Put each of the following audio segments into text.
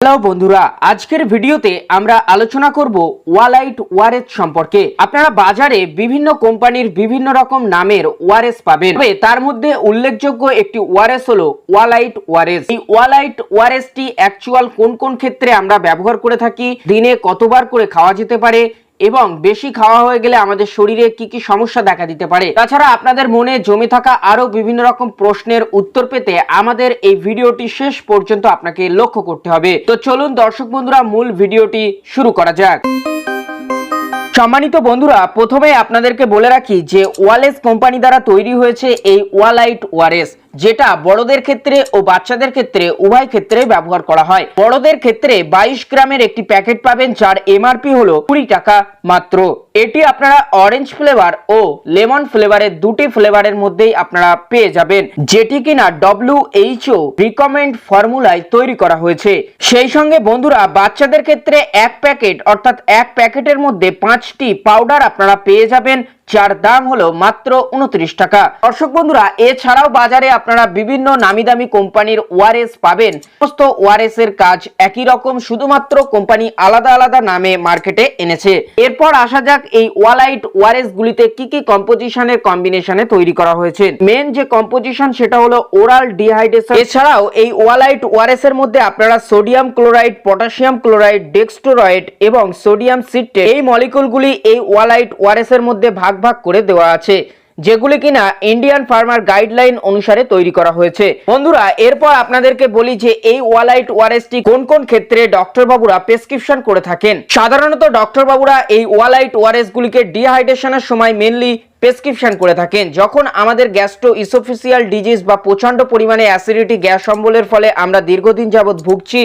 Hello বন্ধুরা, আজকের ভিডিওতে আমরা আলোচনা করব ওয়ালাইট ওয়ারেস সম্পর্কে। আপনারা বাজারে বিভিন্ন কোম্পানির বিভিন্ন রকম নামের ওয়ারেস পাবেন, তবে তার মধ্যে উল্লেখযোগ্য একটি ওয়ারেস হলো ওয়ালাইট ওয়ারেস। এই ওয়ালাইট ওয়ারেসটি অ্যাকচুয়াল কোন কোন ক্ষেত্রে আমরা ব্যবহার করে থাকি, দিনে কতবার করে খাওয়া যেতে পারে এবং বেশি খাওয়া হয়ে গেলে আমাদের শরীরে কি কি সমস্যা দেখা দিতে পারে। তাছাড়া আপনাদের মনে জমে থাকা আরো বিভিন্ন রকম প্রশ্নের উত্তর পেতে আমাদের এই ভিডিওটি শেষ পর্যন্ত আপনাকে লক্ষ্য করতে হবে। তো চলুন দর্শক বন্ধুরা, মূল ভিডিওটি শুরু করা যাক। সম্মানিত বন্ধুরা, প্রথমে আপনাদেরকে বলে রাখি যে ওয়ালেস কোম্পানি দ্বারা তৈরি হয়েছে এই ওয়ালাইট ওয়ারেস, যেটা বড়দের ক্ষেত্রে ও বাচ্চাদের ক্ষেত্রে উভয় ক্ষেত্রে ব্যবহার করা হয়। বড়দের ক্ষেত্রে 22 গ্রামের একটি প্যাকেট পাবেন, যার এমআরপি হলো 20 টাকা মাত্র। এটি আপনারা অরেঞ্জ ফ্লেভার ও লেমন ফ্লেভারের দুটি ফ্লেভারের মধ্যেই আপনারা পেয়ে যাবেন, যেটি কিনা WHO রিকমেন্ড ফর্মুলায় তৈরি করা হয়েছে। সেই সঙ্গে বন্ধুরা, বাচ্চাদের ক্ষেত্রে এক প্যাকেট অর্থাৎ এক প্যাকেটের মধ্যে 5টি পাউডার আপনারা পেয়ে যাবেন, যার দাম হলো মাত্র 29 টাকা। দর্শক বন্ধুরা, এছাড়াও বাজারে আপনারা বিভিন্ন নামি দামি কোম্পানির ওয়ারেস পাবেন। সমস্ত ওয়ারেস এর কাজ একই রকম, শুধুমাত্র কোম্পানি আলাদা আলাদা নামে মার্কেটে এনেছে। এরপর আসা যাক এই ওয়ালাইট ওয়ারেস গুলিতে কি কি কম্পোজিশনের কম্বিনেশনে তৈরি করা হয়েছে। মেন যে কম্পোজিশন সেটা হলো ওরাল ডিহাইড্রেশন। এছাড়াও এই ওয়ালাইট ওয়ারেস এর মধ্যে আপনারা সোডিয়াম ক্লোরাইড, পটাশিয়াম ক্লোরাইড, ডেক্সট্রোরয়েড এবং সোডিয়াম সিট্রেট এই মলিকুলগুলি এই ওয়ালাইট ওয়ারেস এর মধ্যে ভাগ করে দেওয়া আছে, যেগুলি কিনা ইন্ডিয়ান ফার্মার গাইডলাইন অনুসারে তৈরি করা হয়েছে। বন্ধুরা, এরপর আপনাদেরকে বলি যে এই ওয়ালাইট ওয়ারেসটি কোন কোন ক্ষেত্রে ডক্টর বাবুরা প্রেসক্রিপশন করে থাকেন। সাধারণত ডক্টর বাবুরা এই ওয়ালাইট ওয়ারেস গুলিকে ডিহাইড্রেশনের সময় মেনলি প্রেসক্রিপশন করে থাকেন, যখন আমাদের গ্যাস্ট্রো ইসোফেজিয়াল ডিজিজ বা প্রচন্ড পরিমাণে অ্যাসিডিটি গ্যাস অম্বলের ফলে আমরা দীর্ঘদিন যাবৎ ভুগছি,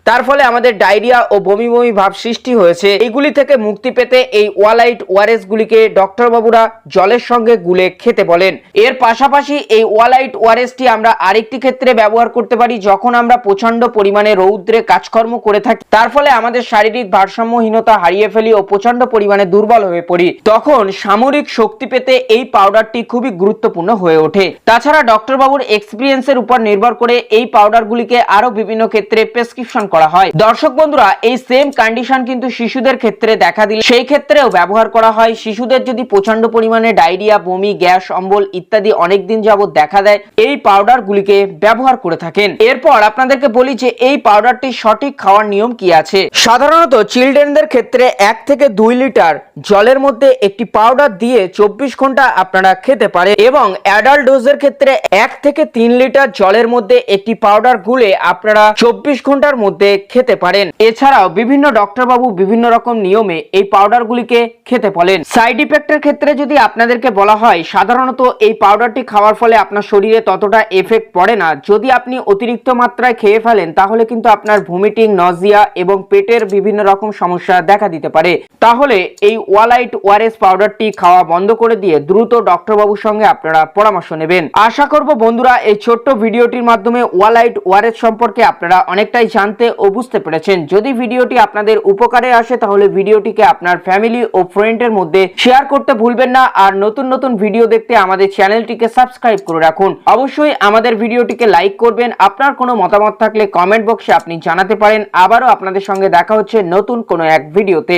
তার ফলে আমাদের ডায়রিয়া ও বমি বমি ভাব সৃষ্টি হয়েছে। এইগুলি থেকে মুক্তি পেতে এই ওয়ালাইট ওয়ারেস গুলিকে ডক্টর বাবুরা জলের সঙ্গে গুলে খেতে বলেন। এর পাশাপাশি এই ওয়ালাইট ওয়ারেসটি আমরা আরেকটি ক্ষেত্রে ব্যবহার করতে পারি, যখন আমরা প্রচন্ড পরিমাণে রৌদ্রে কাজকর্ম করে থাকি, তার ফলে আমাদের শারীরিক ভারসাম্যহীনতা হারিয়ে ফেলি ও প্রচন্ড পরিমাণে দুর্বল হয়ে পড়ি। তখন সামরিক শক্তি পেতে এই পাউডারটি খুবই গুরুত্বপূর্ণ হয়ে ওঠে। তাছাড়া ডক্টর বাবুর এক্সপিরিয়েন্সের উপর নির্ভর করে এই পাউডারগুলিকে আরো বিভিন্ন ক্ষেত্রে প্রেসক্রিপশন করা হয়। দর্শক বন্ধুরা, এই সেম কন্ডিশন কিন্তু শিশুদের ক্ষেত্রে দেখা দিলে সেই ক্ষেত্রেও ব্যবহার করা হয়। শিশুদের যদি প্রচন্ড পরিমাণে ডায়রিয়া, বমি, গ্যাস অম্বল ইত্যাদি অনেকদিন যাবত দেখা দেয়, এই পাউডার গুলিকে ব্যবহার করে থাকেন। এরপর আপনাদেরকে বলি যে এই পাউডারটি সঠিক খাওয়ার নিয়ম কি আছে। সাধারণত চিলড্রেনদের ক্ষেত্রে 1 থেকে 2 লিটার জলের মধ্যে একটি পাউডার দিয়ে 24 ঘন্টা আপনারা খেতে পারেন, এবং অ্যাডাল্ট ডোজের ক্ষেত্রে 1 থেকে 3 লিটার জলের মধ্যে একটি পাউডার গুলে আপনারা 24 ঘন্টার মধ্যে খেতে পারেন। এছাড়াও বিভিন্ন ডক্টর বাবু বিভিন্ন রকম নিয়মে এই পাউডার গুলিকে খেতে বলেন। সাইড ইফেক্টের ক্ষেত্রে যদি আপনাদেরকে বলা হয়, সাধারণত এই পাউডারটি খাওয়ার ফলে আপনার শরীরে ততটা এফেক্ট পড়ে না। যদি আপনি অতিরিক্ত মাত্রায় খেয়ে ফেলেন, তাহলে কিন্তু আপনার ভমিটিং, নজিয়া এবং পেটের বিভিন্ন রকম সমস্যা দেখা দিতে পারে। তাহলে এই ওয়ালাইট ওয়ারেস পাউডারটি খাওয়া বন্ধ করে দিয়ে দ্রুত ডক্টর বাবুর সঙ্গে আপনারা পরামর্শ নেবেন। আশা করব বন্ধুরা, এই ছোট্ট ভিডিওটির মাধ্যমে ওয়ালাইট ওয়ারেস সম্পর্কে আপনারা অনেকটাই জানতে ও বুঝতে পেরেছেন। যদি ভিডিওটি আপনাদের উপকারে আসে, তাহলে ভিডিওটিকে আপনার ফ্যামিলি ও ফ্রেন্ডের মধ্যে শেয়ার করতে ভুলবেন না। আর নতুন নতুন ভিডিও দেখতে আমাদের চ্যানেলটিকে সাবস্ক্রাইব করে রাখুন। অবশ্যই আমাদের ভিডিওটিকে লাইক করবেন। আপনার কোনো মতামত থাকলে কমেন্ট বক্সে আপনি জানাতে পারেন। আবারও আপনাদের সঙ্গে দেখা হচ্ছে নতুন কোনো এক ভিডিওতে।